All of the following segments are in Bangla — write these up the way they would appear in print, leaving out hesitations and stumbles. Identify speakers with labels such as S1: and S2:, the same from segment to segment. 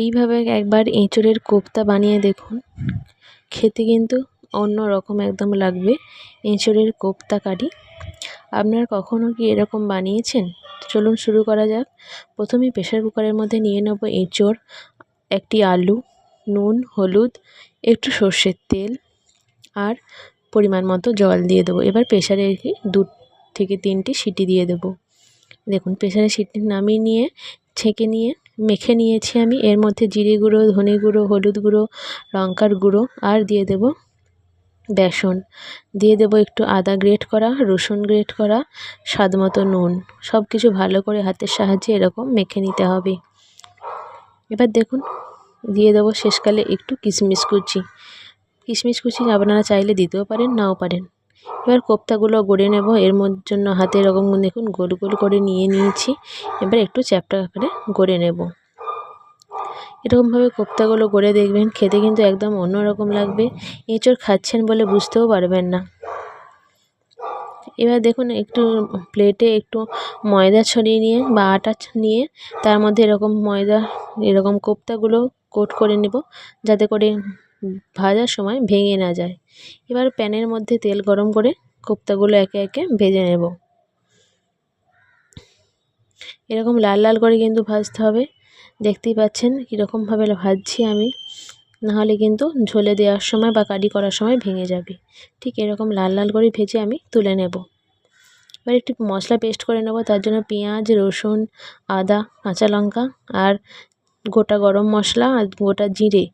S1: এইভাবে একবার এঁচোড়ের কোপ্তা বানিয়ে দেখুন, খেতে কিন্তু অন্য রকম একদম লাগবে। এঁচোড়ের কোপ্তা কারি আপনারা কখনো কি এরকম বানিয়েছেন? চলুন শুরু করা যাক। প্রথমেই প্রেসার কুকারের মধ্যে নিয়ে নেব এঁচোড়, একটি আলু, নুন, হলুদ, একটু সর্ষের তেল আর পরিমাণ মতো জল দিয়ে দেবো। এবার প্রেসারে 2 থেকে 3টি সিটি দিয়ে দেবো। দেখুন প্রেসারের সিটি নামিয়ে নিয়ে ছেঁকে নিয়ে মেখে নিয়েছি আমি। এর মধ্যে জিরে গুঁড়ো, ধনে গুঁড়ো, হলুদ গুঁড়ো, লঙ্কার গুঁড়ো আর দিয়ে দেব বেসন, দিয়ে দেব একটু আদা গ্রেট করা, রসুন গ্রেট করা, স্বাদ মতো নুন। সব কিছু ভালো করে হাতের সাহায্যে এরকম মেখে নিতে হবে। এবার দেখুন দিয়ে দেবো শেষকালে একটু কিশমিশ কুচি। কিশমিশ কুচি আপনারা চাইলে দিতেও পারেন, নাও পারেন। এবার কোপ্তাগুলো গড়ে নেব। এর জন্য হাতে এরকম দেখুন গোল গোল করে নিয়েছি। এবার একটু চ্যাপ্টা করে গড়ে নেব। এরকমভাবে কোপ্তাগুলো গড়ে দেখবেন, খেতে কিন্তু একদম অন্যরকম লাগবে। এঁচোড় খাচ্ছেন বলে বুঝতেও পারবেন না। এবার দেখুন একটু প্লেটে একটু ময়দা ছড়িয়ে নিয়ে বা আটা নিয়ে তার মধ্যে এরকম কোপ্তাগুলো কোট করে নেব, যাতে করে ভাজার সময় ভেঙে না যায়। এবার প্যানের মধ্যে তেল গরম করে কোপ্তাগুলো একে একে ভেজে নেব। এরকম লাল লাল করে কিন্তু ভাজতে হবে। দেখতেই পাচ্ছেন কীরকমভাবে ভাজছি আমি, নাহলে কিন্তু ঝোলে দেওয়ার সময় বা কারি করার সময় ভেঙে যাবে। ঠিক এরকম লাল লাল করে ভেজে আমি তুলে নেব। এবার একটি মশলা পেস্ট করে নেব। তার জন্য পেঁয়াজ, রসুন, আদা, কাঁচা লঙ্কা আর গোটা গরম মশলা আর গোটা জিরে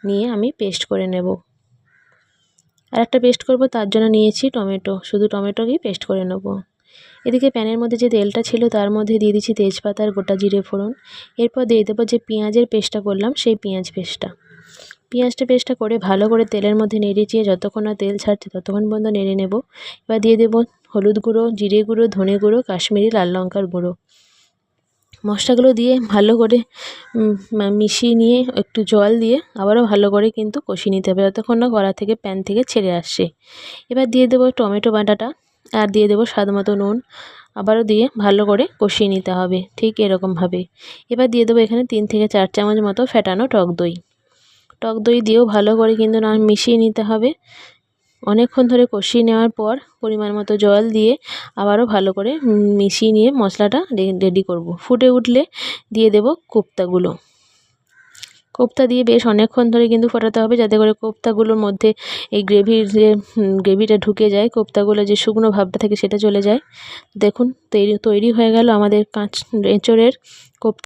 S1: নিয়ে আমি পেস্ট করে নেব। আর একটা পেস্ট করব, তার জন্য নিয়েছি টমেটো, শুধু টমেটোকেই পেস্ট করে নেব। এদিকে প্যানের মধ্যে যে তেলটা ছিল তার মধ্যে দিয়ে দিচ্ছি তেজপাতা আর গোটা জিরে ফোড়ন। এরপর দিয়ে দেবো যে পেঁয়াজের পেস্টটা করলাম সেই পেঁয়াজটা পেস্টটা করে ভালো করে তেলের মধ্যে নেড়ে চেয়ে যতক্ষণ না তেল ছাড়ছে ততক্ষণ পর্যন্ত নেড়ে নেব। এবার দিয়ে দেবো হলুদ গুঁড়ো, জিরে গুঁড়ো, ধনে গুঁড়ো, কাশ্মীরি লাল লঙ্কার গুঁড়ো। মশলাগুলো দিয়ে ভালো করে মিশিয়ে নিয়ে একটু জল দিয়ে আবারও ভালো করে কিন্তু কষিয়ে নিতে হবে যতক্ষণ না কড়া থেকে প্যান থেকে ছেড়ে আসছে। এবার দিয়ে দেবো টমেটো বাটাটা আর দিয়ে দেবো স্বাদ মতো নুন, আবারও দিয়ে ভালো করে কষিয়ে নিতে হবে ঠিক এরকমভাবে। এবার দিয়ে দেবো এখানে 3 থেকে 4 চামচ মতো ফেটানো টক দই দিয়েও ভালো করে কিন্তু মিশিয়ে নিতে হবে। অনেকক্ষণ ধরে কষিয়ে নেওয়ার পর পরিমাণ মতো জল দিয়ে আবারও ভালো করে মিশিয়ে নিয়ে মশলাটা রেডি করব। ফুটে উঠলে দিয়ে দেব কোপ্তা দিয়ে বেশ অনেকক্ষণ ধরে কিন্তু ফোটাতে হবে, যাতে করে কোপ্তাগুলোর মধ্যে এই গ্রেভিটা ঢুকে যায়, কোপ্তাগুলো যে শুকনো ভাবটা থাকে সেটা চলে যায়। দেখুন তৈরি হয়ে গেল আমাদের এঁচোড়ের কোপ্তা।